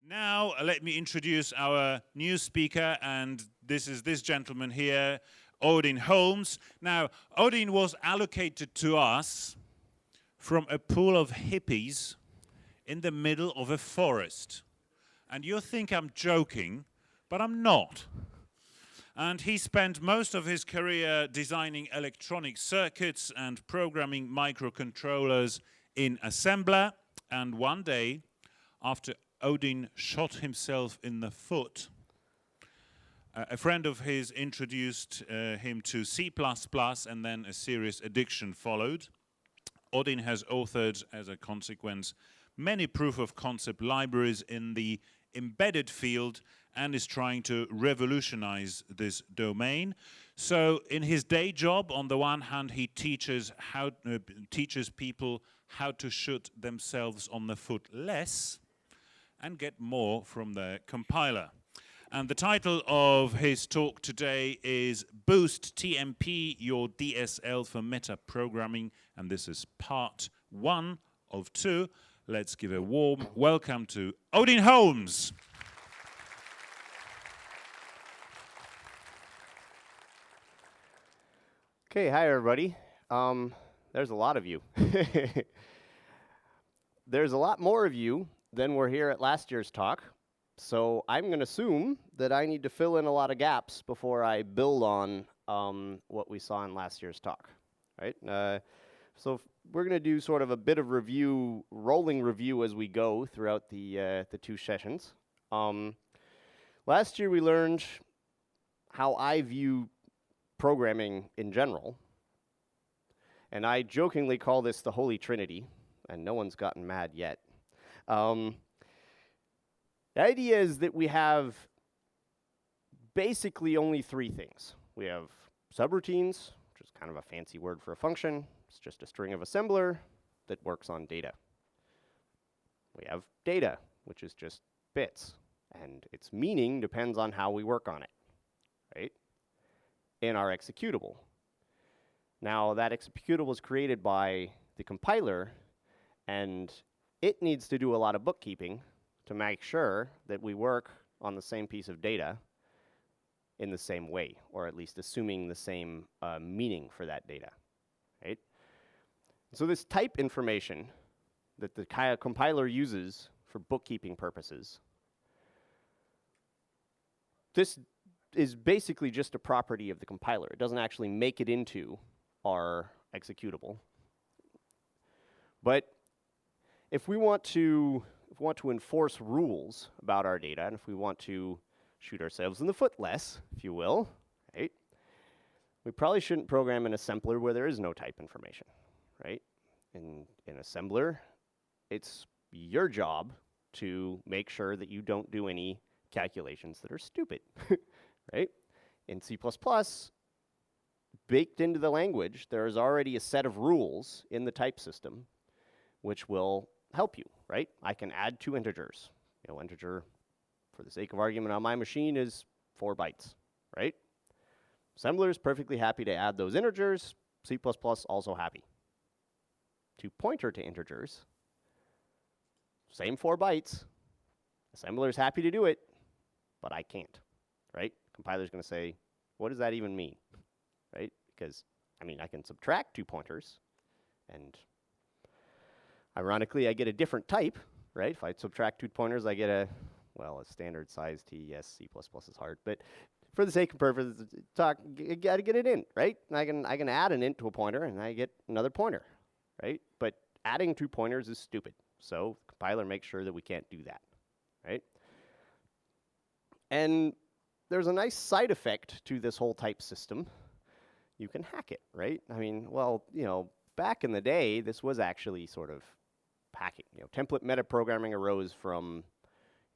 Now, let me introduce our new speaker, and this is this gentleman here, Odin Holmes. Now, Odin was allocated to us from a pool of hippies in the middle of a forest. And you think I'm joking, but I'm not. And he spent most of his career designing electronic circuits and programming microcontrollers in assembler. And one day, after Odin shot himself in the foot, a friend of his introduced him to C++, and then a serious addiction followed. Odin has authored, as a consequence, many proof-of-concept libraries in the embedded field and is trying to revolutionize this domain. So in his day job, on the one hand, he teaches people how to shoot themselves on the foot less and get more from the compiler. And the title of his talk today is Boost.tmp, your DSL for Metaprogramming, and this is part 1 of 2. Let's give a warm welcome to Odin Holmes. Okay, hi everybody. There's a lot of you. There's a lot more of you than were here at last year's talk, so I'm going to assume that I need to fill in a lot of gaps before I build on what we saw in last year's talk, right? So we're going to do sort of a bit of review, rolling review as we go throughout the 2 sessions. Last year we learned how I view programming in general, and I jokingly call this the Holy Trinity, and no one's gotten mad yet. The idea is that we have basically only 3 things. We have subroutines, which is kind of a fancy word for a function. It's just a string of assembler that works on data. We have data, which is just bits, and its meaning depends on how we work on it, right? In our executable. Now, that executable is created by the compiler, and it needs to do a lot of bookkeeping to make sure that we work on the same piece of data in the same way, or at least assuming the same meaning for that data, right? So this type information that the compiler uses for bookkeeping purposes, this is basically just a property of the compiler. It doesn't actually make it into our executable. But if we want to enforce rules about our data, and if we want to shoot ourselves in the foot less, if you will, right, we probably shouldn't program an assembler where there is no type information, right? In assembler, it's your job to make sure that you don't do any calculations that are stupid, right? In C++, baked into the language, there is already a set of rules in the type system which will help you, right? I can add 2 integers. You know, integer, for the sake of argument on my machine, is 4 bytes, right? Assembler is perfectly happy to add those integers. C++ also happy. To pointer to integers, same 4 bytes. Assembler is happy to do it, but I can't, right? Compiler's going to say, what does that even mean, right? Because, I mean, I can subtract 2 pointers, and ironically, I get a different type, right? If I subtract 2 pointers, I get a standard size T. Yes, C++ is hard, but for the sake of purpose, you gotta get it in, right? And I can add an int to a pointer, and I get another pointer, right? But adding 2 pointers is stupid, so the compiler makes sure that we can't do that, right? And there's a nice side effect to this whole type system. You can hack it, right? I mean, well, you know, back in the day, this was actually sort of hacking. You know, template metaprogramming arose from,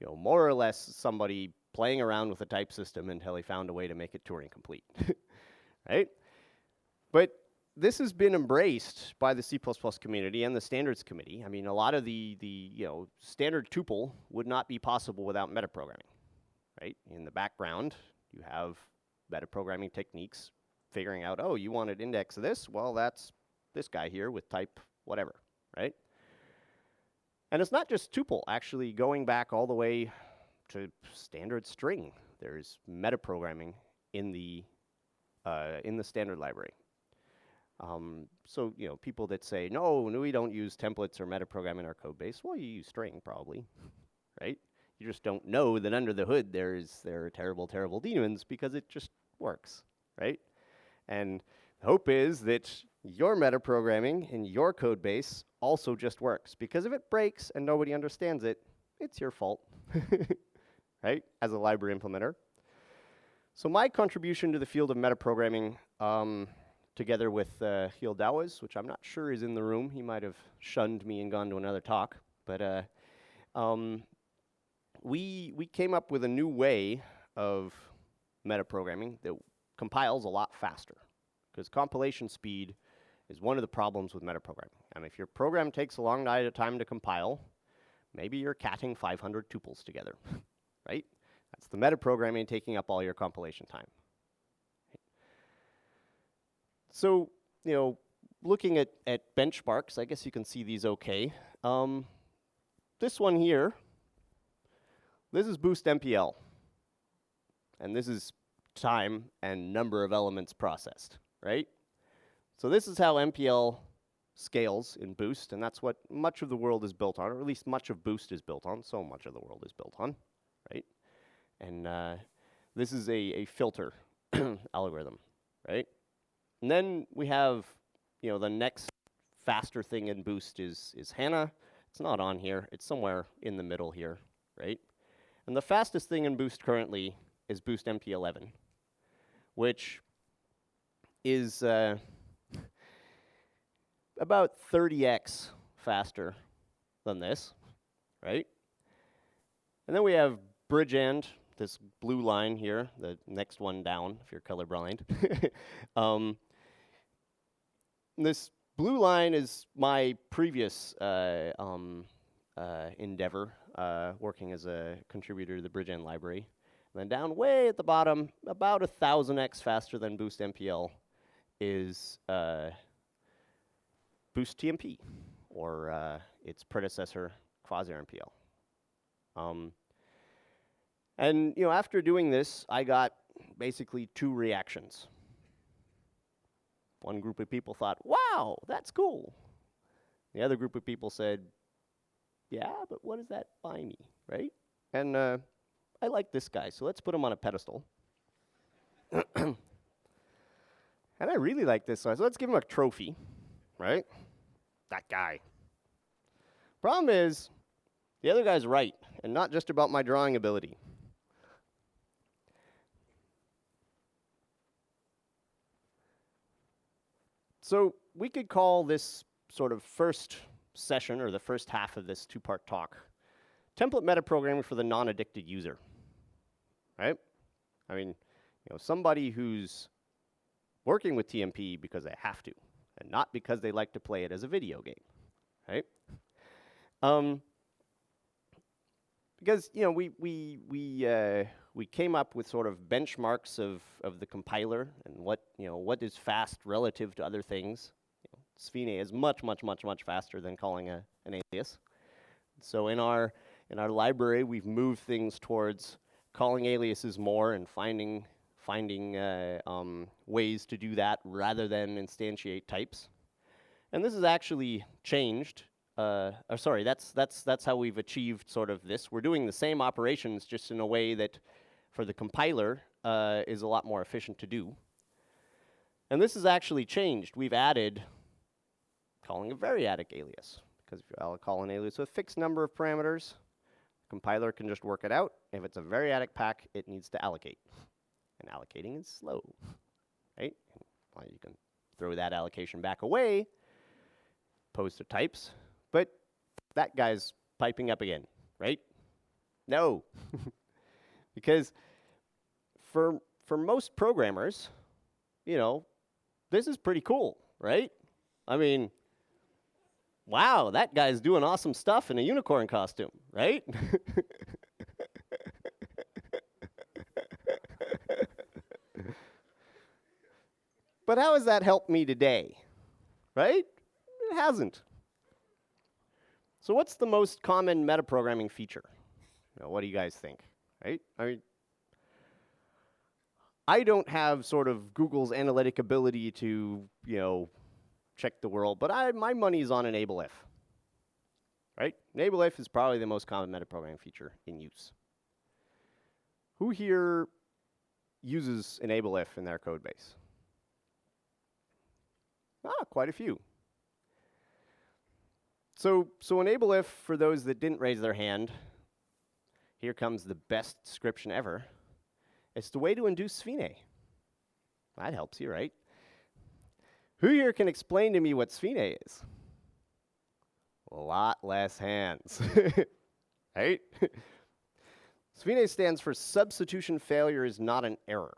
you know, more or less somebody playing around with a type system until he found a way to make it Turing complete, right? But this has been embraced by the C++ community and the standards committee. I mean, a lot of the you know, standard tuple would not be possible without metaprogramming, right? In the background, you have metaprogramming techniques figuring out, oh, you wanted index of this? Well, that's this guy here with type whatever, right? And it's not just tuple, actually going back all the way to standard string. There's metaprogramming in the standard library. So, you know, people that say, no, we don't use templates or metaprogramming in our code base. Well, you use string, probably, right? You just don't know that under the hood there are terrible, terrible demons because it just works, right? And the hope is that your metaprogramming in your code base also just works, because if it breaks and nobody understands it, it's your fault, right, as a library implementer. So my contribution to the field of metaprogramming, together with Giel Douwes, which I'm not sure is in the room. He might have shunned me and gone to another talk. But we came up with a new way of metaprogramming that compiles a lot faster, because compilation speed is one of the problems with metaprogramming. And if your program takes a long time to compile, maybe you're catting 500 tuples together, right? That's the metaprogramming taking up all your compilation time. So, you know, looking at benchmarks, I guess you can see these okay. This one here, this is boost.tmp, and this is time and number of elements processed, right? So this is how MPL scales in Boost, and that's what much of the world is built on, or at least much of Boost is built on. So much of the world is built on, right? And this is a filter algorithm, right? And then we have, you know, the next faster thing in Boost is HANA. It's not on here. It's somewhere in the middle here, right? And the fastest thing in Boost currently is boost.tmp, which is about 30x faster than this, right? And then we have bridgeend, this blue line here, the next one down if you're colorblind. This blue line is my previous endeavor, working as a contributor to the bridgeend library. And then down way at the bottom, about 1,000x faster than boost.tmp is boost.tmp, or its predecessor, quasi-MPL. And you know, after doing this, I got basically two reactions. One group of people thought, wow, that's cool. The other group of people said, yeah, but what does that buy me, right? And I like this guy, so let's put him on a pedestal. And I really like this guy, so let's give him a trophy, right? That guy. Problem is, the other guy's right, and not just about my drawing ability. So we could call this sort of first session, or the first half of this two-part talk, template metaprogramming for the non-addicted user, right? I mean, you know, somebody who's working with TMP because they have to, and not because they like to play it as a video game, right? Because you know, we came up with sort of benchmarks of the compiler and what is fast relative to other things. You know, SFINAE is much faster than calling an alias. So in our library, we've moved things towards calling aliases more and finding ways to do that rather than instantiate types. And this has actually changed. That's how we've achieved sort of this. We're doing the same operations, just in a way that, for the compiler, is a lot more efficient to do. And this has actually changed. We've added calling a variadic alias, because if you call an alias with a fixed number of parameters, the compiler can just work it out. If it's a variadic pack, it needs to allocate. And allocating is slow, right? Well, you can throw that allocation back away, pose to types, but that guy's piping up again, right? No. Because for most programmers, you know, this is pretty cool, right? I mean, wow, that guy's doing awesome stuff in a unicorn costume, right? But how has that helped me today, right? It hasn't. So what's the most common metaprogramming feature? What do you guys think? Right? I don't have sort of Google's analytic ability to, check the world, but my money's on enable if. Right? Enable if is probably the most common metaprogramming feature in use. Who here uses enable if in their code base? Quite a few. So enable if, for those that didn't raise their hand, here comes the best description ever. It's the way to induce SFINAE. That helps you, right? Who here can explain to me what SFINAE is? A lot less hands, right? SFINAE stands for substitution failure is not an error,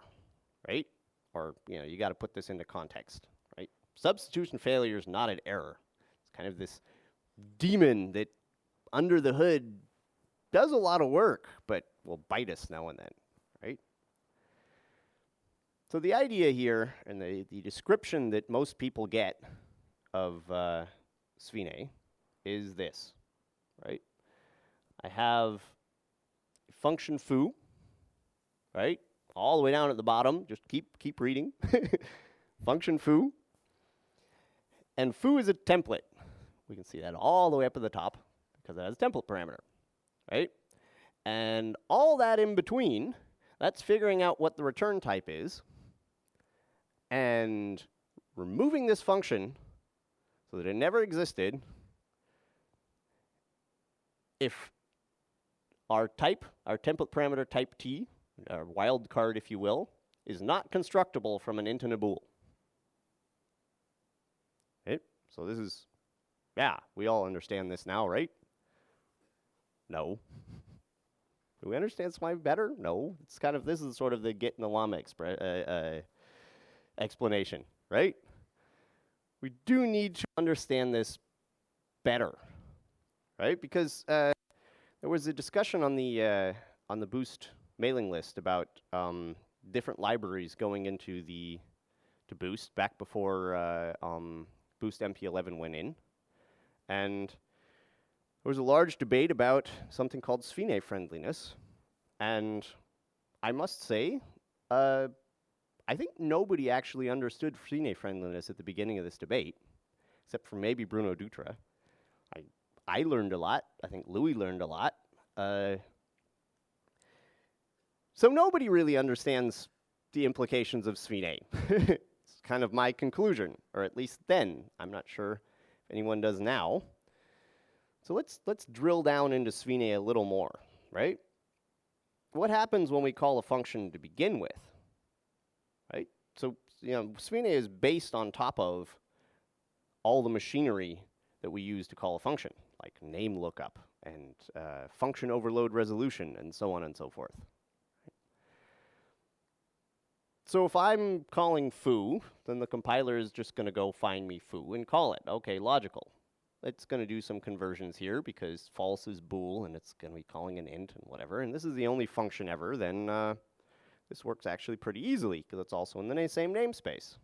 right? Or, you got to put this into context, right? Substitution failure is not an error. It's kind of this demon that under the hood does a lot of work, but will bite us now and then, right? So the idea here, and the description that most people get of SFINAE is this, right? I have a function foo, right? All the way down at the bottom, just keep reading. Function foo. And foo is a template. We can see that all the way up at the top because it has a template parameter, right? And all that in between, that's figuring out what the return type is and removing this function so that it never existed if our type, our template parameter type T, our wildcard if you will, is not constructible from an int and a bool. Okay? So this is, we all understand this now, right? No. Do we understand SWI better? No. It's kind of, this is sort of the get in the llama explanation, right? We do need to understand this better, right? Because there was a discussion on the Boost mailing list about different libraries going into to Boost back before Boost MP11 went in, and there was a large debate about something called SFINAE friendliness, and I must say, I think nobody actually understood SFINAE friendliness at the beginning of this debate, except for maybe Bruno Dutra. I learned a lot. I think Louis learned a lot. So nobody really understands the implications of SFINAE. It's kind of my conclusion, or at least then. I'm not sure if anyone does now. So let's drill down into SFINAE a little more, right? What happens when we call a function to begin with, right? So SFINAE is based on top of all the machinery that we use to call a function, like name lookup and function overload resolution and so on and so forth. So if I'm calling foo, then the compiler is just going to go find me foo and call it. Okay, logical. It's going to do some conversions here because false is bool and it's going to be calling an int and whatever. And this is the only function ever, then this works actually pretty easily because it's also in the same namespace.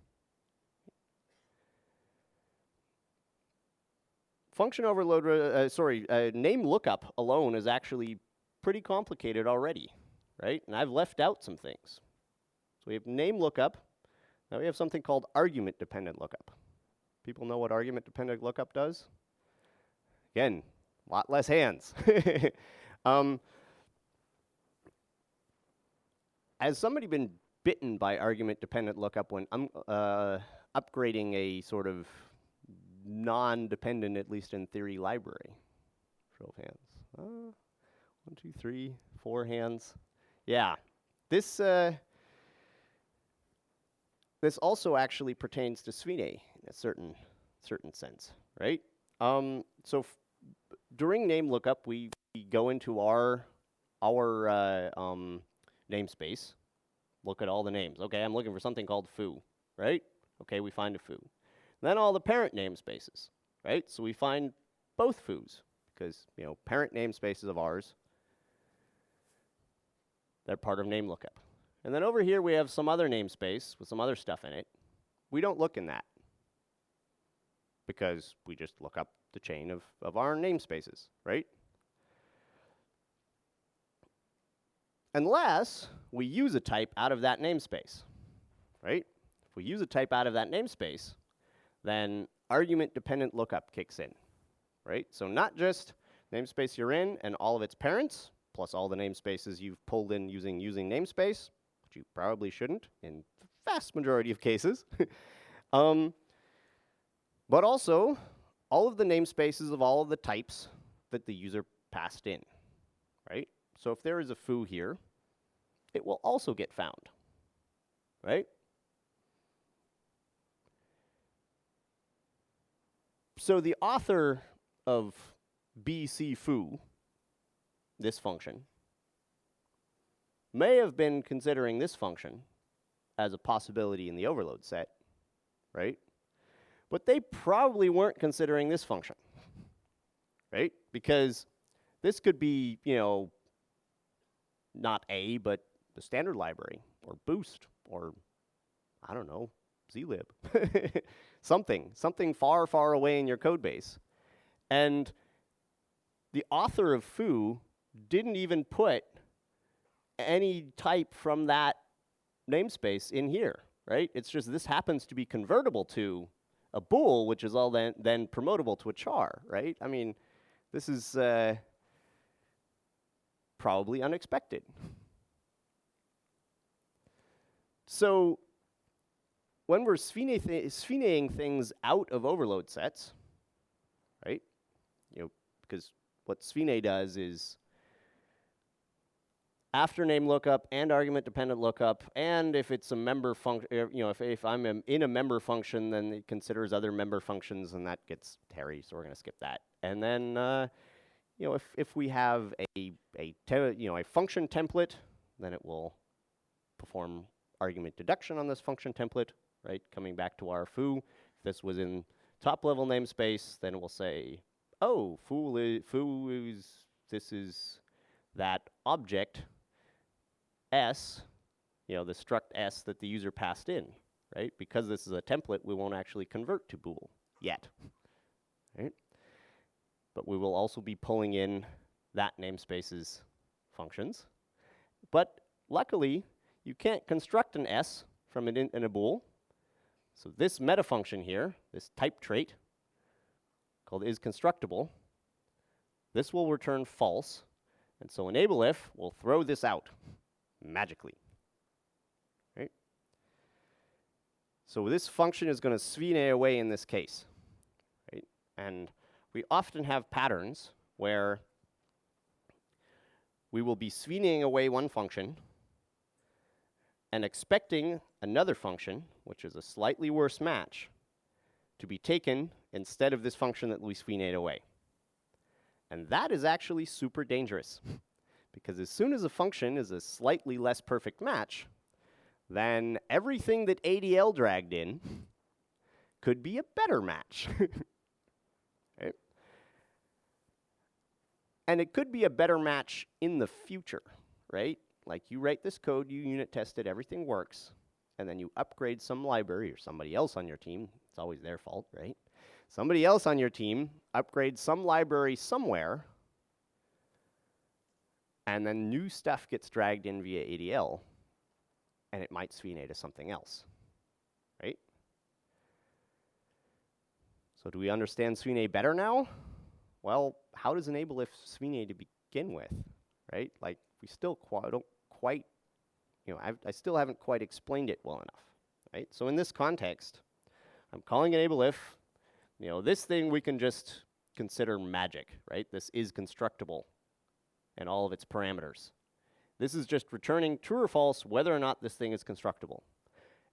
Function overload, name lookup alone is actually pretty complicated already, right? And I've left out some things. So we have name lookup. Now we have something called argument dependent lookup. People know what argument dependent lookup does? Again, a lot less hands. Has somebody been bitten by argument dependent lookup when upgrading a sort of non-dependent, at least in theory, library? Show of hands. 1, 2, 3, 4 hands. Yeah, this also actually pertains to SFINAE in a certain sense, right? So during name lookup, we go into our namespace, look at all the names. Okay, I'm looking for something called foo, right? Okay, we find a foo. Then all the parent namespaces, right? So we find both foos because parent namespaces of ours, they're part of name lookup. And then over here we have some other namespace with some other stuff in it. We don't look in that because we just look up the chain of our namespaces, right? Unless we use a type out of that namespace, right? If we use a type out of that namespace, then argument-dependent lookup kicks in, right? So not just namespace you're in and all of its parents, plus all the namespaces you've pulled in using namespace, which you probably shouldn't in the vast majority of cases. But also all of the namespaces of all of the types that the user passed in, right? So if there is a foo here, it will also get found, right? So the author of bcfoo, this function, may have been considering this function as a possibility in the overload set, right? But they probably weren't considering this function, right? Because this could be, you know, not A, but the standard library, or boost, or, I don't know, zlib. something far, far away in your code base. And the author of foo didn't even put any type from that namespace in here, right? It's just this happens to be convertible to a bool, which is all then promotable to a char, right? I mean, this is probably unexpected. So when we're SFINAEing things out of overload sets, right? You know, because what SFINAE does is after name lookup and argument dependent lookup, and if it's a member function, you know, if I'm in a member function, then it considers other member functions, and that gets hairy, so we're going to skip that. And then, you know, if we have a function template, then it will perform argument deduction on this function template, right? Coming back to our foo, if this was in top level namespace, then it will say, oh, this is that object S, you know, the struct S that the user passed in, right? Because this is a template, we won't actually convert to bool yet, right? But we will also be pulling in that namespace's functions. But luckily, you can't construct an S from an int and a bool. So this meta function here, this type trait called isConstructible, this will return false. And so enable if will throw this out magically, right? So this function is going to SFINAE away in this case, right? And we often have patterns where we will be SFINAEing away one function and expecting another function, which is a slightly worse match, to be taken instead of this function that we SFINAEed away. And that is actually super dangerous. Because as soon as a function is a slightly less perfect match, then everything that ADL dragged in could be a better match. Right? And it could be a better match in the future, right? Like you write this code, you unit test it, everything works, and then you upgrade some library or somebody else on your team. It's always their fault, right? Somebody else on your team upgrades some library somewhere, and then new stuff gets dragged in via ADL, and it might SFINAE to something else, right? So do we understand SFINAE better now? Well, how does enable if SFINAE to begin with, right? Like, we still don't quite, you know, I still haven't quite explained it well enough, right? So in this context, I'm calling enable if, you know, this thing we can just consider magic, right? This is constructible and all of its parameters. This is just returning true or false whether or not this thing is constructible.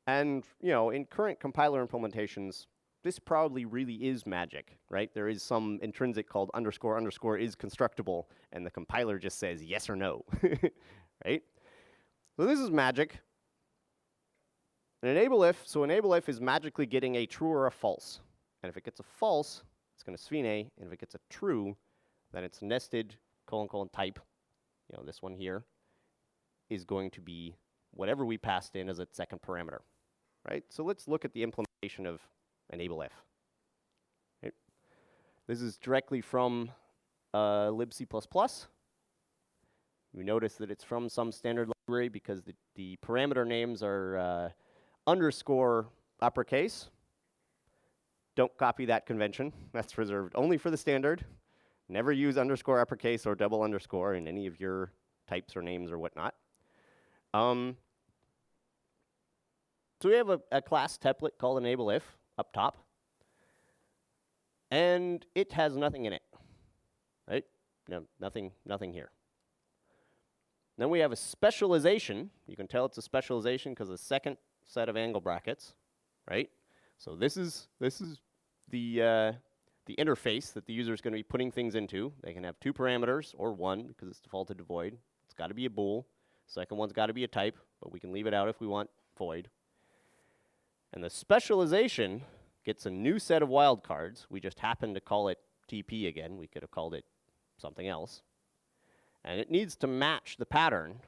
And, you know, in current compiler implementations, this probably really is magic, right? There is some intrinsic called __ is constructible, and the compiler just says yes or no, right? So this is magic. And enable if is magically getting a true or a false. And if it gets a false, it's going to SFINAE, and if it gets a true, then it's nested : type, you know, this one here, is going to be whatever we passed in as its second parameter, right? So let's look at the implementation of enable if. This is directly from libc++. You notice that it's from some standard library because the parameter names are underscore uppercase. Don't copy that convention. That's reserved only for the standard. Never use underscore uppercase or double underscore in any of your types or names or whatnot. So we have a class template called enableIf up top. And it has nothing in it, right? No, nothing here. Then we have a specialization. You can tell it's a specialization because the second set of angle brackets, right? So this is the interface that the user is going to be putting things into. They can have 2 parameters or 1 because it's defaulted to void. It's got to be a bool. Second one's got to be a type, but we can leave it out if we want void. And the specialization gets a new set of wildcards. We just happen to call it TP again. We could have called it something else. And it needs to match the pattern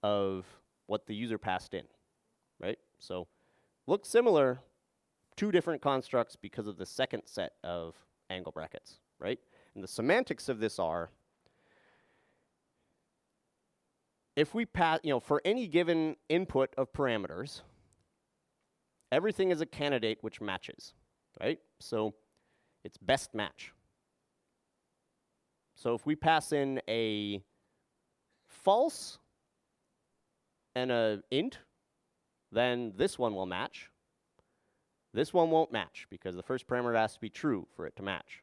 of what the user passed in, right? So looks similar, 2 different constructs because of the second set of angle brackets, right? And the semantics of this are, if we pass, for any given input of parameters, everything is a candidate which matches, right? So it's best match. So if we pass in a false and an int, then this one will match. This one won't match because the first parameter has to be true for it to match,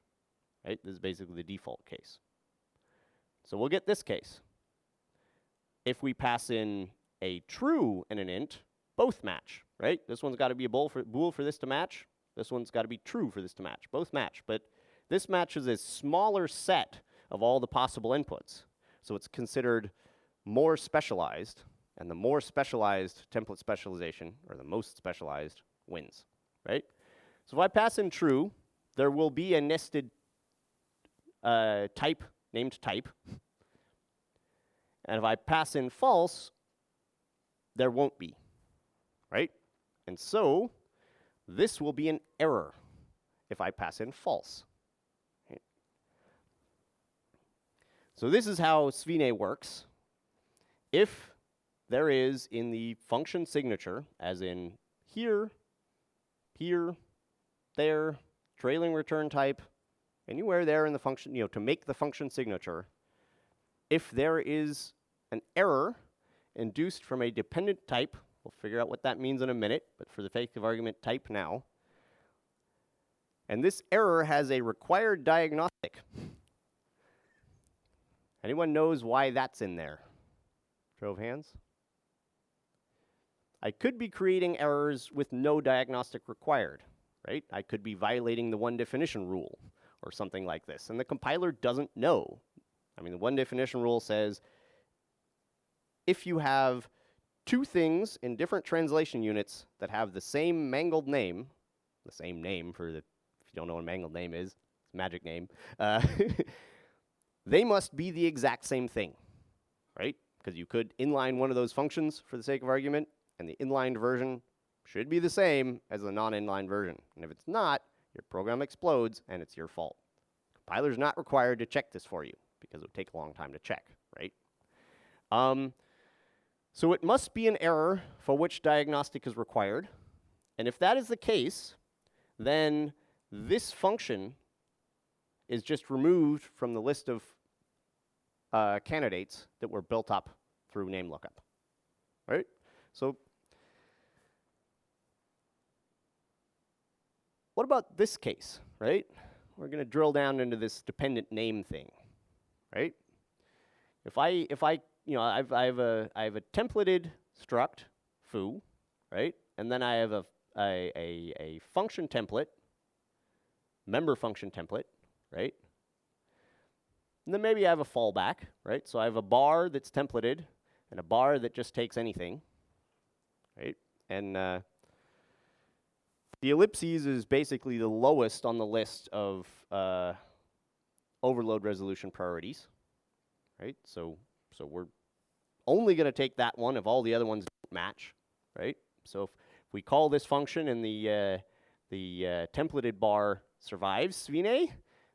right? This is basically the default case. So we'll get this case. If we pass in a true and an int, both match, right? This one's got to be a bool for this to match. This one's got to be true for this to match. Both match, but this matches a smaller set of all the possible inputs. So it's considered more specialized, and the more specialized template specialization, or the most specialized, wins, right? So if I pass in true, there will be a nested type named type. And if I pass in false, there won't be, right? And so this will be an error if I pass in false. Right? So this is how SFINAE works. If there is in the function signature, as in here, here, there, trailing return type, anywhere there in the function, to make the function signature, if there is an error induced from a dependent type, we'll figure out what that means in a minute, but for the sake of argument, type now. And this error has a required diagnostic. Anyone knows why that's in there? Show of hands. I could be creating errors with no diagnostic required, right? I could be violating the one definition rule or something like this, and the compiler doesn't know. I mean, the one definition rule says if you have 2 things in different translation units that have the same mangled name, the same name for the, if you don't know what a mangled name is, it's a magic name, they must be the exact same thing, right? Because you could inline one of those functions for the sake of argument, and the inlined version should be the same as the non-inlined version. And if it's not, your program explodes, and it's your fault. Compiler's not required to check this for you, because it would take a long time to check, right? So it must be an error for which diagnostic is required. And if that is the case, then this function is just removed from the list of candidates that were built up through name lookup, right? So what about this case, right? We're going to drill down into this dependent name thing, right? If I have a templated struct foo, right? And then I have a function template, member function template, right? And then maybe I have a fallback, right? So I have a bar that's templated and a bar that just takes anything, right? And the ellipses is basically the lowest on the list of overload resolution priorities, right? So we're only going to take that one if all the other ones don't match, right? So if we call this function and the templated bar survives SFINAE,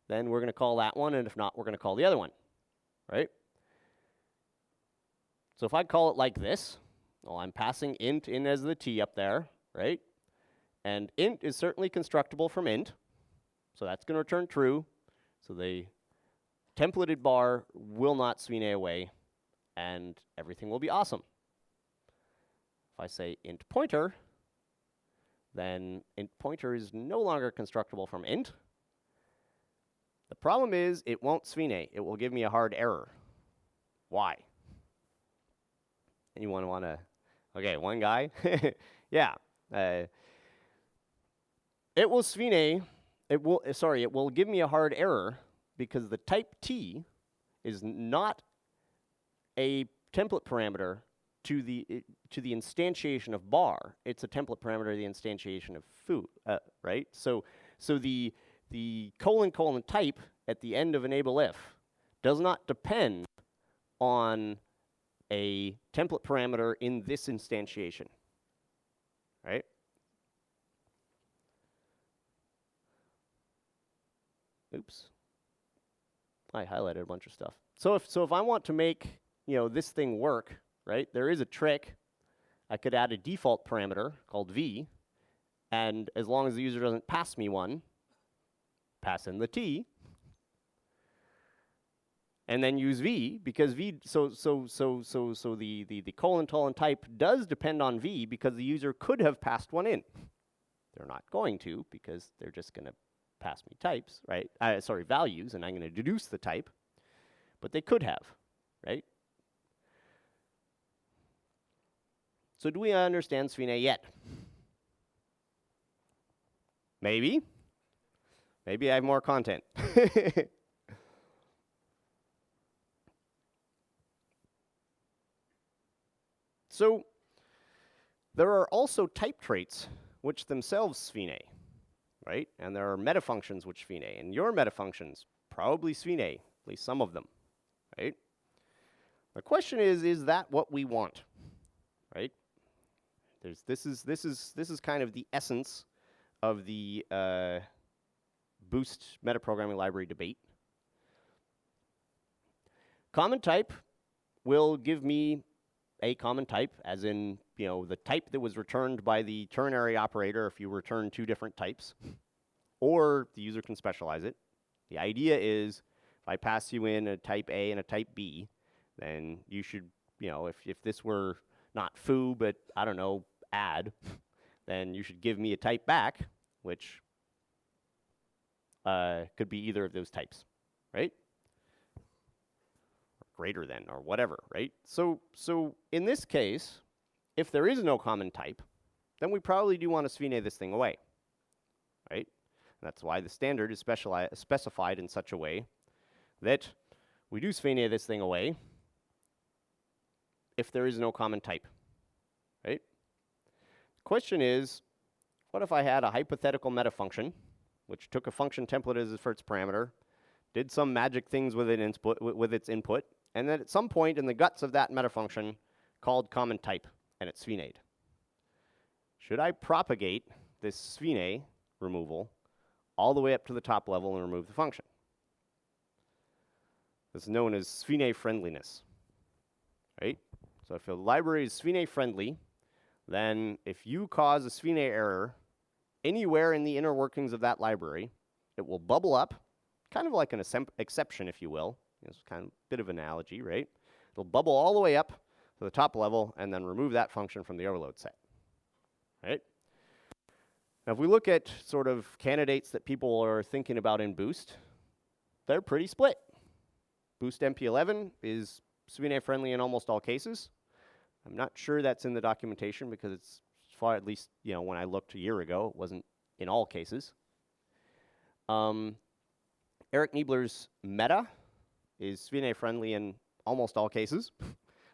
then we're going to call that one, and if not, we're going to call the other one, right? So if I call it like this, well, I'm passing int in as the t up there, right? And int is certainly constructible from int, so that's going to return true. So the templated bar will not SFINAE away, and everything will be awesome. If I say int pointer, then int pointer is no longer constructible from int. The problem is it won't SFINAE. It will give me a hard error. Why? Anyone want to? Okay, one guy. Yeah. It will SFINAE. It will give me a hard error because the type t is not a template parameter to the instantiation of bar. It's a template parameter to the instantiation of foo, right? So the colon type at the end of enable if does not depend on a template parameter in this instantiation, right? Oops. I highlighted a bunch of stuff. So if I want to make, this thing work, right? There is a trick. I could add a default parameter called v, and as long as the user doesn't pass me one, pass in the t, and then use v, because v, so the colon type does depend on v because the user could have passed one in. They're not going to because they're just going to pass me types, right? Values, and I'm going to deduce the type, but they could have, right? So do we understand SFINAE yet? Maybe. Maybe I have more content. So there are also type traits which themselves SFINAE, right? And there are metafunctions which SFINAE, and your metafunctions probably SFINAE, at least some of them, right? The question is that what we want, right? This is kind of the essence of the Boost metaprogramming library debate. Common type will give me a common type, as in, the type that was returned by the ternary operator if you return two different types, or the user can specialize it. The idea is, if I pass you in a type A and a type B, then you should, if this were not foo, but I don't know, add, then you should give me a type back, which could be either of those types, right? Or greater than, or whatever, right? So in this case, if there is no common type, then we probably do want to SFINAE this thing away, right? And that's why the standard is specified in such a way that we do SFINAE this thing away if there is no common type, right? The question is, what if I had a hypothetical metafunction which took a function template as its first parameter, did some magic things with its input, and then at some point in the guts of that metafunction called common type, and it's SFINAE'd. Should I propagate this SFINAE removal all the way up to the top level and remove the function? This is known as SFINAE friendliness, right? So if a library is SFINAE friendly, then if you cause a SFINAE error anywhere in the inner workings of that library, it will bubble up, kind of like an exception, if you will. It's kind of a bit of an analogy, right? It'll bubble all the way up to the top level and then remove that function from the overload set, right? Now, if we look at sort of candidates that people are thinking about in Boost, they're pretty split. Boost MP11 is SFINAE friendly in almost all cases. I'm not sure that's in the documentation because it's far, at least, when I looked a year ago, it wasn't in all cases. Eric Niebler's Meta is SFINAE friendly in almost all cases.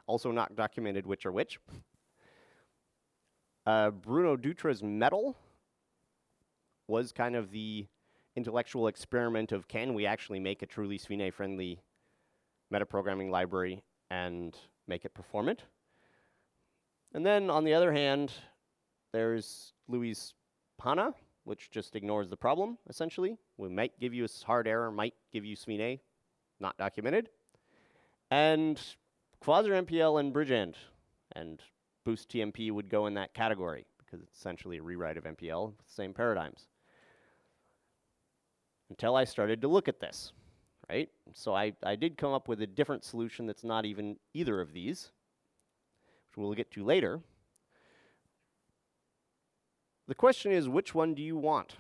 Also not documented which are which. Bruno Dutra's Metal was kind of the intellectual experiment of, can we actually make a truly SFINAE friendly metaprogramming library and make it performant? And then on the other hand, there's Louis Pana, which just ignores the problem, essentially. We might give you a hard error, might give you SFINAE, not documented. And quasi-MPL and bridgeend, and boost.tmp would go in that category, because it's essentially a rewrite of MPL with the same paradigms. Until I started to look at this, right? So I did come up with a different solution that's not even either of these, which we'll get to later. The question is, which one do you want,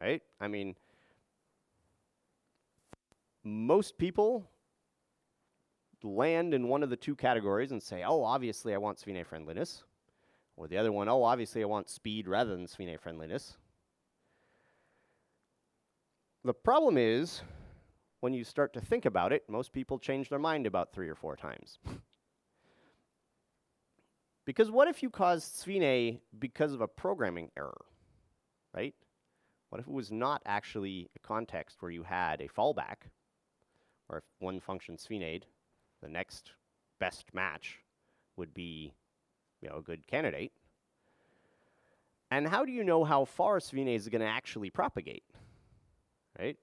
right? I mean, most people land in one of the two categories and say, oh, obviously I want SFINAE friendliness. Or the other one, oh, obviously I want speed rather than SFINAE friendliness. The problem is, when you start to think about it, most people change their mind about 3 or 4 times. Because what if you caused SFINAE because of a programming error, right? What if it was not actually a context where you had a fallback, or if one function SFINAE'd, the next best match would be, you know, a good candidate? And how do you know how far SFINAE is going to actually propagate, right?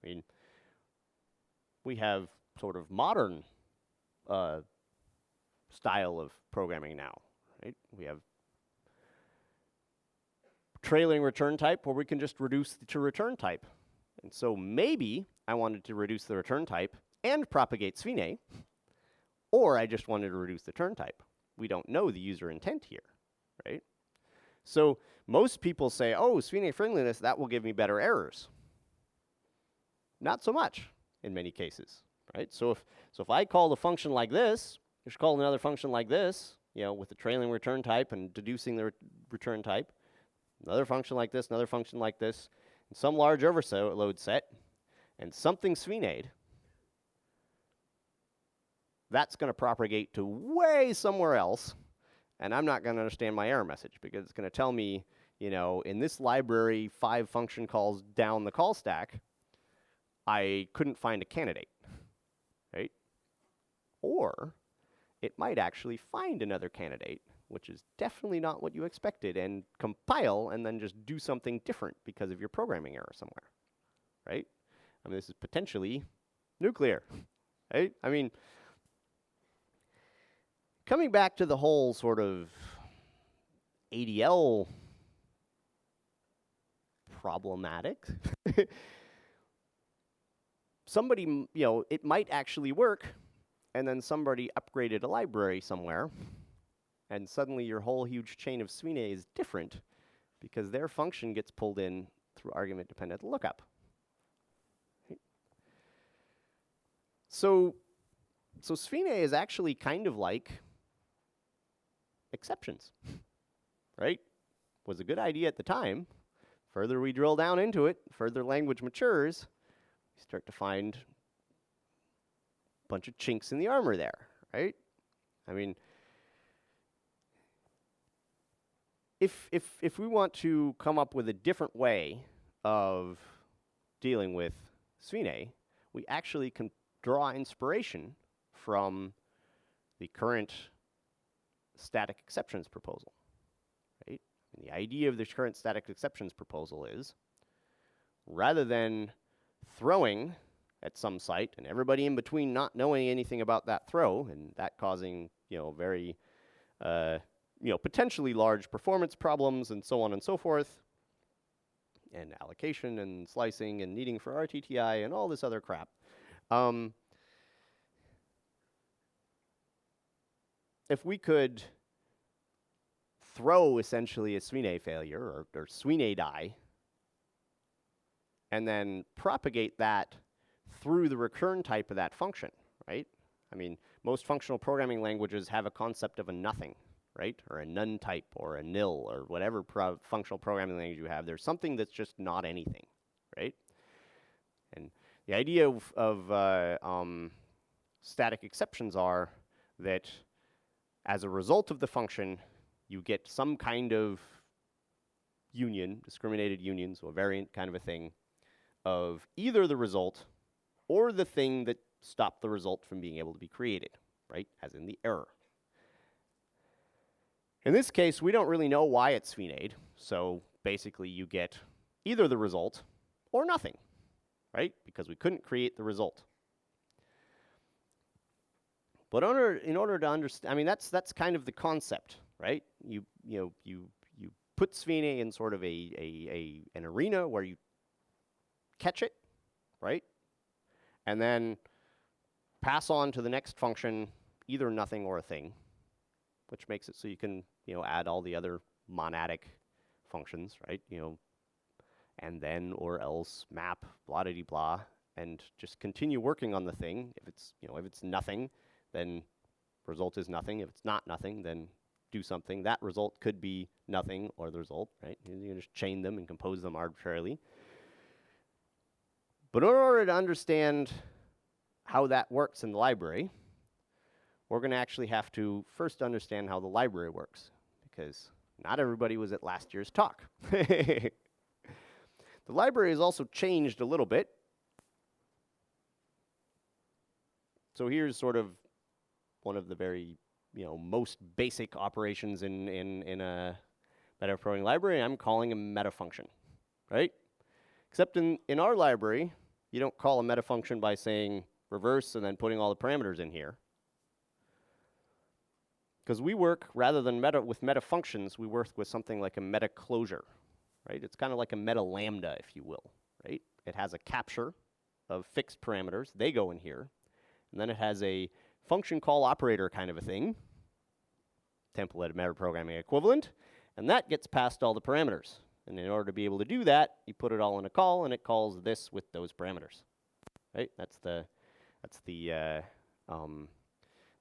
I mean, we have sort of modern style of programming now, right? We have trailing return type where we can just reduce to return type. And so maybe I wanted to reduce the return type and propagate SFINAE, or I just wanted to reduce the return type. We don't know the user intent here, right? So most people say, oh, SFINAE friendliness, that will give me better errors. Not so much in many cases, right? So if I call a function like this, just call another function like this, you know, with the trailing return type and deducing the return type, another function like this, another function like this, and some large overload set, and something SFINAE'd, that's going to propagate to way somewhere else, and I'm not going to understand my error message, because it's going to tell me, you know, in this library, 5 function calls down the call stack, I couldn't find a candidate, right? Or it might actually find another candidate, which is definitely not what you expected, and compile and then just do something different because of your programming error somewhere, right? I mean, this is potentially nuclear, right? I mean, coming back to the whole sort of ADL problematic, somebody, you know, it might actually work, and then somebody upgraded a library somewhere, and suddenly your whole huge chain of SFINAE is different because their function gets pulled in through argument-dependent lookup. Right? So SFINAE is actually kind of like exceptions, right? Was a good idea at the time. Further we drill down into it, further language matures, we start to find bunch of chinks in the armor there, right? I mean, if we want to come up with a different way of dealing with SFINAE, we actually can draw inspiration from the current static exceptions proposal, right? And the idea of the current static exceptions proposal is, rather than throwing at some site and everybody in between not knowing anything about that throw, and that causing, you know, very, you know, potentially large performance problems and so on and so forth, and allocation and slicing and needing for RTTI and all this other crap. If we could throw essentially a SFINAE failure or SFINAE die, and then propagate that through the return type of that function, right? I mean, most functional programming languages have a concept of a nothing, right? Or a none type, or a nil, or whatever functional programming language you have. There's something that's just not anything, right? And the idea of static exceptions are that as a result of the function, you get some kind of union, discriminated union, so a variant kind of a thing, of either the result or the thing that stopped the result from being able to be created, right? As in the error. In this case, we don't really know why it's SFINAE'd, so basically you get either the result or nothing, right? Because we couldn't create the result. But in order to understand, I mean, that's kind of the concept, right? You put SFINAE in sort of an arena where you catch it, right? And then pass on to the next function either nothing or a thing, which makes it so you can, add all the other monadic functions, right? And then or else map blah de blah, and just continue working on the thing. If it's nothing, then result is nothing. If it's not nothing, then do something. That result could be nothing or the result, right? You can just chain them and compose them arbitrarily. But in order to understand how that works in the library, we're going to actually have to first understand how the library works, because not everybody was at last year's talk. The library has also changed a little bit. So here's sort of one of the very, most basic operations in a metaprogramming library. I'm calling a meta function, right? Except in our library, you don't call a meta function by saying reverse and then putting all the parameters in here. Because we work, rather than with meta functions, we work with something like a meta closure, right? It's kind of like a meta lambda, if you will, right? It has a capture of fixed parameters. They go in here. And then it has a function call operator kind of a thing, template metaprogramming equivalent, and that gets past all the parameters. And in order to be able to do that, you put it all in a call, and it calls this with those parameters, right? That's the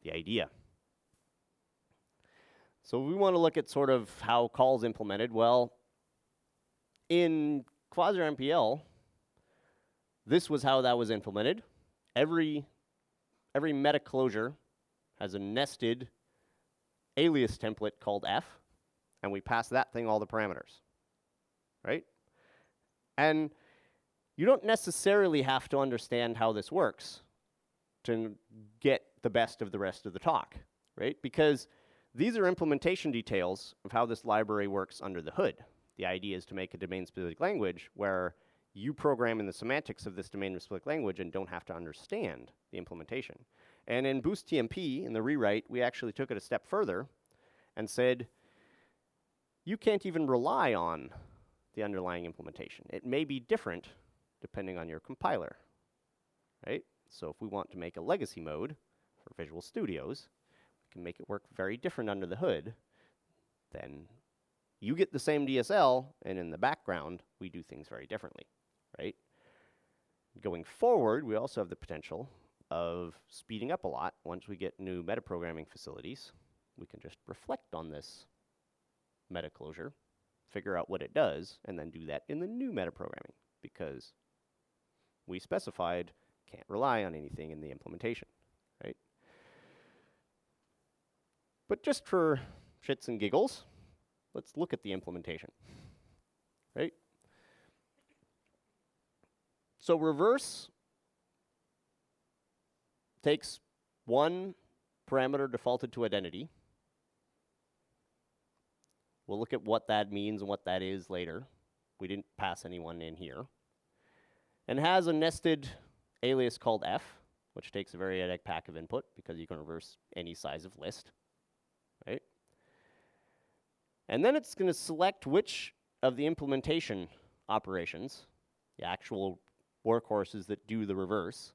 idea. So we want to look at sort of how calls implemented. Well, in Quasar MPL, this was how that was implemented. Every meta closure has a nested alias template called f, and we pass that thing all the parameters, right? And you don't necessarily have to understand how this works to get the best of the rest of the talk, right? Because these are implementation details of how this library works under the hood. The idea is to make a domain-specific language where you program in the semantics of this domain-specific language and don't have to understand the implementation. And in boost.tmp, in the rewrite, we actually took it a step further and said, you can't even rely on the underlying implementation. It may be different depending on your compiler, right? So if we want to make a legacy mode for Visual Studios, we can make it work very different under the hood. Then you get the same DSL, and in the background, we do things very differently, right? Going forward, we also have the potential of speeding up a lot. Once we get new metaprogramming facilities, we can just reflect on this meta closure, figure out what it does, and then do that in the new metaprogramming, because we specified can't rely on anything in the implementation, right? But just for shits and giggles, let's look at the implementation, right? So reverse takes one parameter defaulted to identity. We'll look at what that means and what that is later. We didn't pass anyone in here. And has a nested alias called f, which takes a variadic pack of input because you can reverse any size of list, right? And then it's going to select which of the implementation operations, the actual workhorses that do the reverse.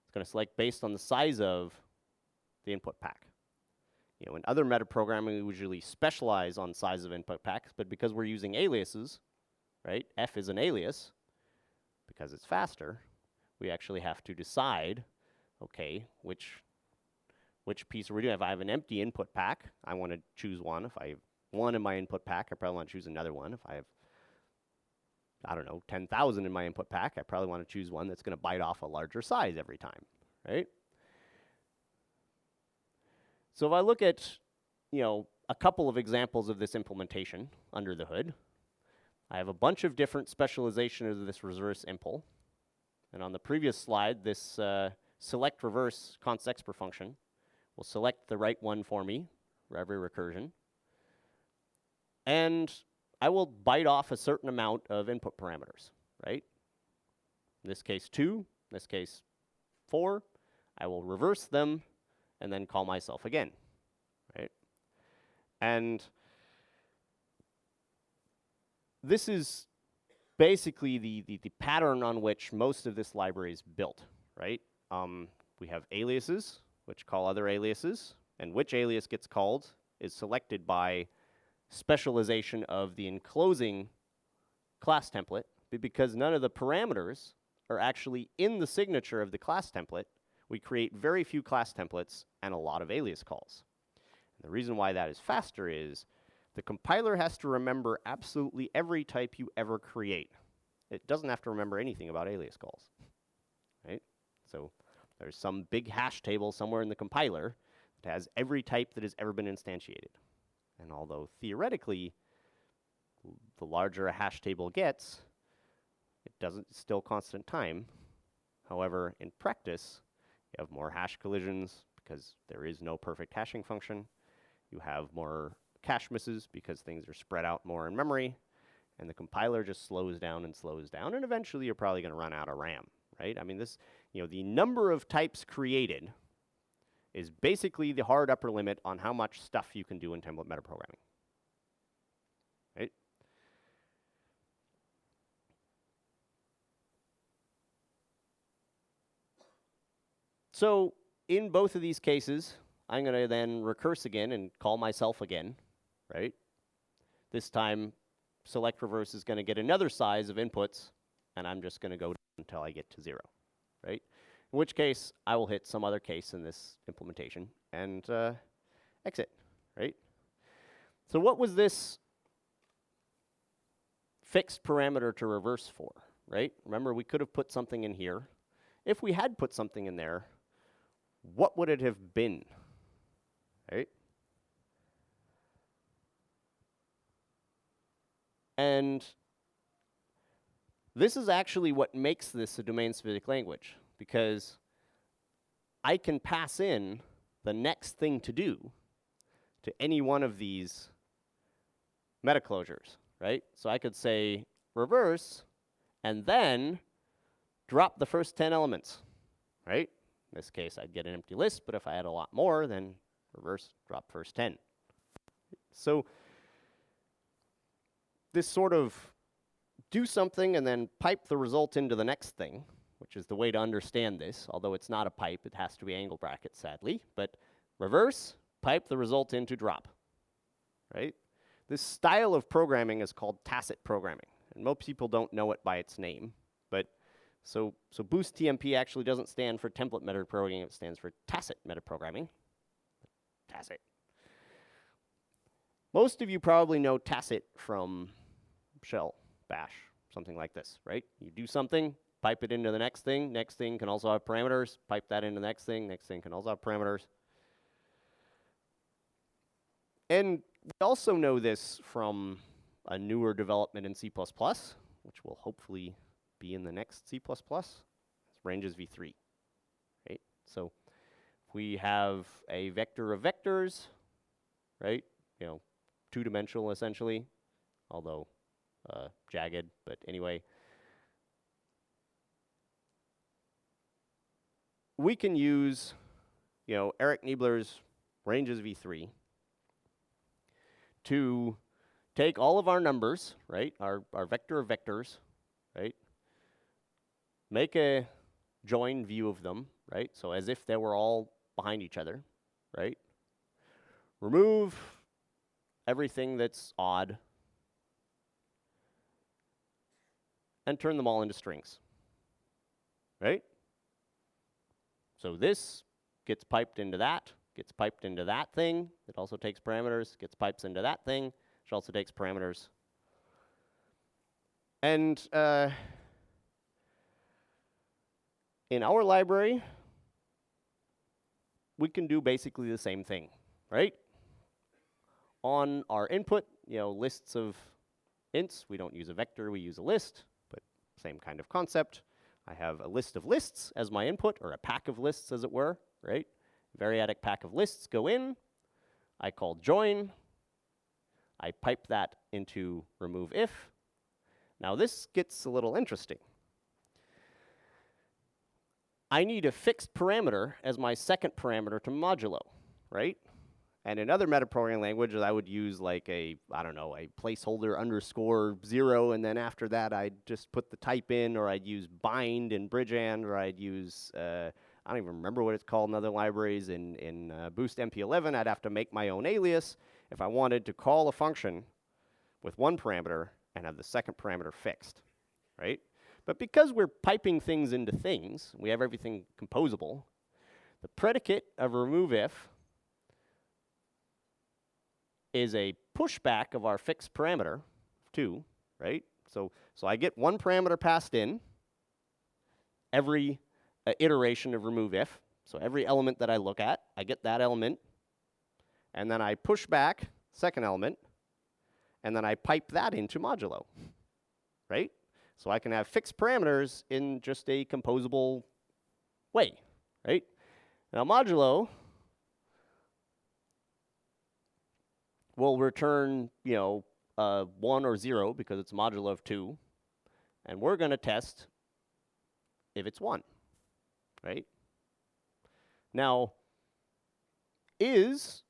It's going to select based on the size of the input pack. In other metaprogramming, we usually specialize on size of input packs, but because we're using aliases, right? F is an alias, because it's faster, we actually have to decide, okay, which piece are we doing? If I have an empty input pack, I want to choose one. If I have one in my input pack, I probably want to choose another one. If I have, 10,000 in my input pack, I probably want to choose one that's going to bite off a larger size every time, right? So if I look at, a couple of examples of this implementation under the hood, I have a bunch of different specializations of this reverse impl. And on the previous slide, this select reverse const expr function will select the right one for me for every recursion. And I will bite off a certain amount of input parameters, right? In this case 2, in this case 4. I will reverse them and then call myself again, right? And this is basically the pattern on which most of this library is built, right? We have aliases, which call other aliases, and which alias gets called is selected by specialization of the enclosing class template, but because none of the parameters are actually in the signature of the class template, we create very few class templates and a lot of alias calls. And the reason why that is faster is the compiler has to remember absolutely every type you ever create. It doesn't have to remember anything about alias calls, right? So there's some big hash table somewhere in the compiler that has every type that has ever been instantiated. And although theoretically, the larger a hash table gets, it doesn't still constant time. However, in practice, you have more hash collisions because there is no perfect hashing function. You have more cache misses because things are spread out more in memory. And the compiler just slows down, and eventually you're probably going to run out of RAM, right? I mean, this, the number of types created is basically the hard upper limit on how much stuff you can do in template metaprogramming, right? So in both of these cases, I'm going to then recurse again and call myself again, right? This time, select reverse is going to get another size of inputs, and I'm just going to go until I get to 0, right? In which case, I will hit some other case in this implementation and exit, right? So what was this fixed parameter to reverse for, right? Remember, we could have put something in here. If we had put something in there, what would it have been, right? And this is actually what makes this a domain-specific language, because I can pass in the next thing to do to any one of these meta closures, right? So I could say reverse, and then drop the first 10 elements, right? In this case, I'd get an empty list, but if I had a lot more, then reverse, drop first 10. So this sort of do something and then pipe the result into the next thing, which is the way to understand this, although it's not a pipe, it has to be angle brackets, sadly. But reverse, pipe the result into drop, right? This style of programming is called tacit programming, and most people don't know it by its name. But so boost.tmp actually doesn't stand for template metaprogramming, it stands for tacit metaprogramming. Tacit. Most of you probably know tacit from shell, bash, something like this, right? You do something, pipe it into the next thing can also have parameters, pipe that into the next thing can also have parameters. And we also know this from a newer development in C++, which will hopefully be in the next C++. It's ranges v3, right? So if we have a vector of vectors, right? Two-dimensional essentially, although jagged, but anyway. We can use, Eric Niebler's ranges v3 to take all of our numbers, right, our vector of vectors, right, make a join view of them, right, so as if they were all behind each other, right, remove everything that's odd, and turn them all into strings, right? So this gets piped into that, gets piped into that thing. It also takes parameters, gets pipes into that thing, which also takes parameters. And in our library, we can do basically the same thing, right? On our input, lists of ints, we don't use a vector, we use a list, but same kind of concept. I have a list of lists as my input, or a pack of lists as it were, right? Variadic pack of lists go in, I call join, I pipe that into remove if. Now this gets a little interesting. I need a fixed parameter as my second parameter to modulo, right? And in other metaprogramming languages, I would use like a, I don't know, a placeholder underscore 0, and then after that, I'd just put the type in, or I'd use bind in bridgeand, or I'd use, I don't even remember what it's called in other libraries. In boost.tmp, I'd have to make my own alias if I wanted to call a function with one parameter and have the second parameter fixed, right? But because we're piping things into things, we have everything composable, the predicate of remove if is a pushback of our fixed parameter, 2, right? So I get one parameter passed in every iteration of remove if. So every element that I look at, I get that element, and then I push back second element, and then I pipe that into modulo, right? So I can have fixed parameters in just a composable way, right? Now modulo will return, 1 or 0 because it's modulo of 2, and we're going to test if it's 1, right? Now, is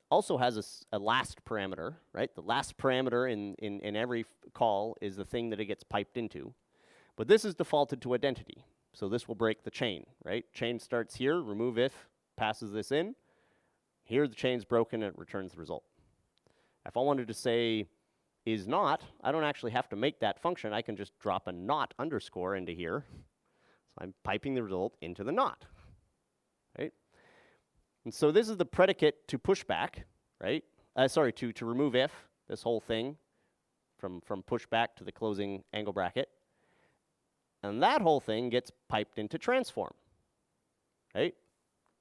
also has a last parameter, right? The last parameter in every call is the thing that it gets piped into. But this is defaulted to identity. So this will break the chain, right? Chain starts here, remove if, passes this in. Here the chain's broken and it returns the result. If I wanted to say is not, I don't actually have to make that function. I can just drop a not underscore into here. So I'm piping the result into the not, right? And so this is the predicate to pushback, right? To remove if, this whole thing from pushback to the closing angle bracket. And that whole thing gets piped into transform, right?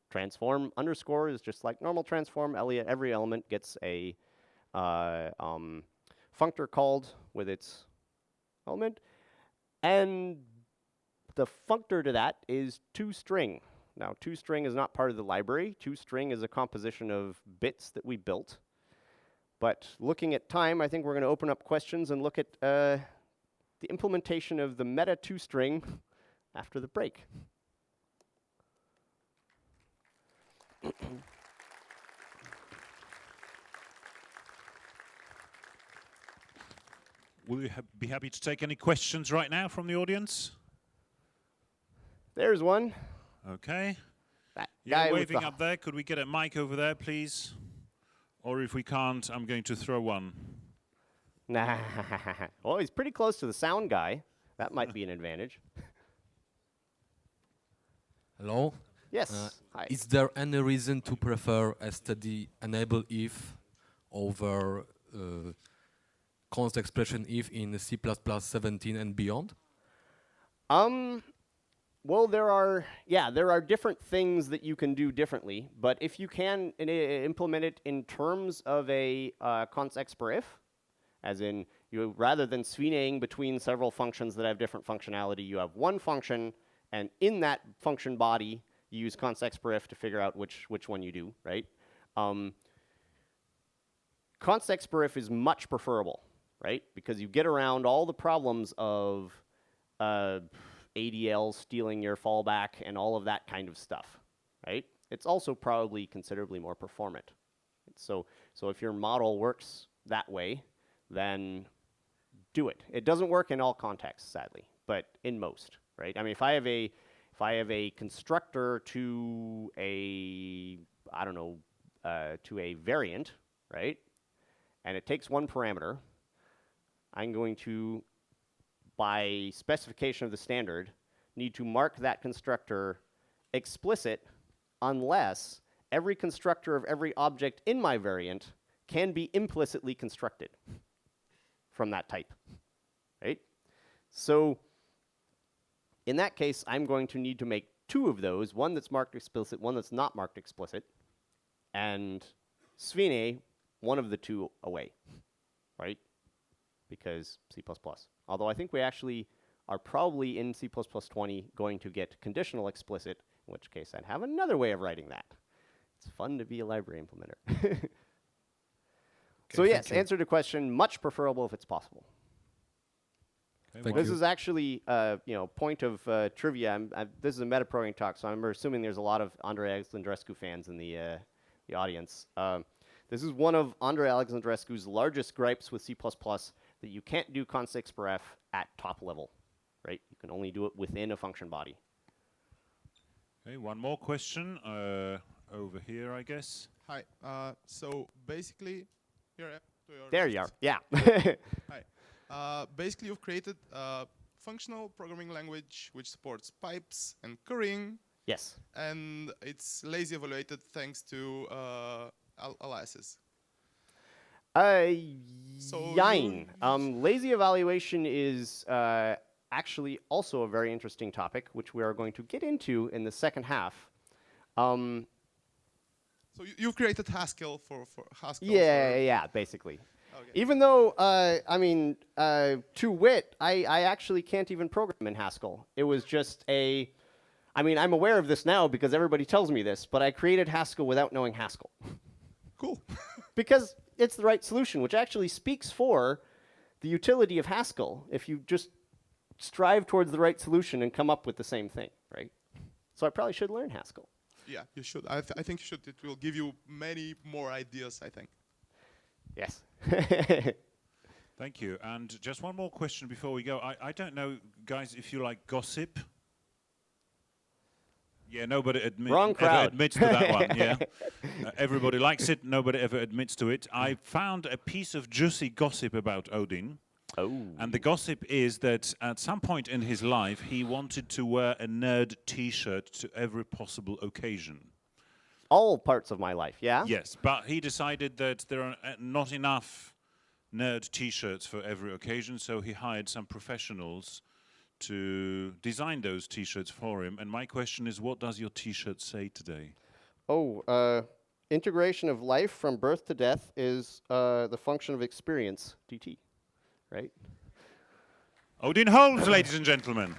Transform underscore is just like normal transform. Every element gets a functor called with its element. And the functor to that is toString. Now, toString is not part of the library. toString is a composition of bits that we built. But looking at time, I think we're going to open up questions and look at the implementation of the meta toString after the break. Will you be happy to take any questions right now from the audience? There's one. Okay. That You're guy waving up there. Could we get a mic over there, please? Or if we can't, I'm going to throw one. Nah. Well, he's pretty close to the sound guy. That might be an advantage. Hello? Yes. Hi. Is there any reason to prefer std enable if over const expression if in C++ 17 and beyond? Well, there are different things that you can do differently, but if you can implement it in terms of a const expr if, as in you rather than SFINAEing between several functions that have different functionality, you have one function, and in that function body, you use const expr if to figure out which one you do, right? Const expr if is much preferable, right? Because you get around all the problems of ADL stealing your fallback and all of that kind of stuff, right? It's also probably considerably more performant. So if your model works that way, then do it. It doesn't work in all contexts, sadly, but in most, right? I mean, if I have a constructor to a to a variant, right? And it takes one parameter, I'm going to, by specification of the standard, need to mark that constructor explicit unless every constructor of every object in my variant can be implicitly constructed from that type, right? So in that case, I'm going to need to make two of those, one that's marked explicit, one that's not marked explicit, and SFINAE one of the two away, right? Because C++. Although I think we actually are probably in C++ 20 going to get conditional explicit, in which case I'd have another way of writing that. It's fun to be a library implementer. So thank yes, you. answer to question, much preferable if it's possible. Okay, Thank well, This you. is actually, point of trivia. This is a metaprogramming talk, so I'm assuming there's a lot of Andrei Alexandrescu fans in the audience. This is one of Andrei Alexandrescu's largest gripes with C++, that you can't do const per f at top level, right? You can only do it within a function body. okay, one more question over here, I guess. Hi. So basically, here to your There left. you are. Yeah. Hi. Basically, you've created a functional programming language which supports pipes and currying, Yes. and it's lazy evaluated thanks to aliases. So Yine. Lazy evaluation is actually also a very interesting topic, which we are going to get into in the second half. So you've created Haskell for Haskell. Yeah, basically. Okay. Even though, to wit, I actually can't even program in Haskell. It was just I'm aware of this now because everybody tells me this, but I created Haskell without knowing Haskell. Cool. Because it's the right solution, which actually speaks for the utility of Haskell if you just strive towards the right solution and come up with the same thing, right? So I probably should learn Haskell. Yeah, you should. I think you should. It will give you many more ideas, I think. Yes. Thank you. And just one more question before we go. I don't know, guys, if you like gossip. Yeah, nobody Wrong crowd. ever admits to that one. Yeah, everybody likes it. Nobody ever admits to it. I found a piece of juicy gossip about Odin. Oh. And the gossip is that at some point in his life, he wanted to wear a nerd T-shirt to every possible occasion. All parts of my life, yeah? Yes, but he decided that there are not enough nerd T-shirts for every occasion, so he hired some professionals to design those T-shirts for him. And my question is, what does your T-shirt say today? Oh, integration of life from birth to death is the function of experience, dt, right? Odin Holmes, ladies and gentlemen.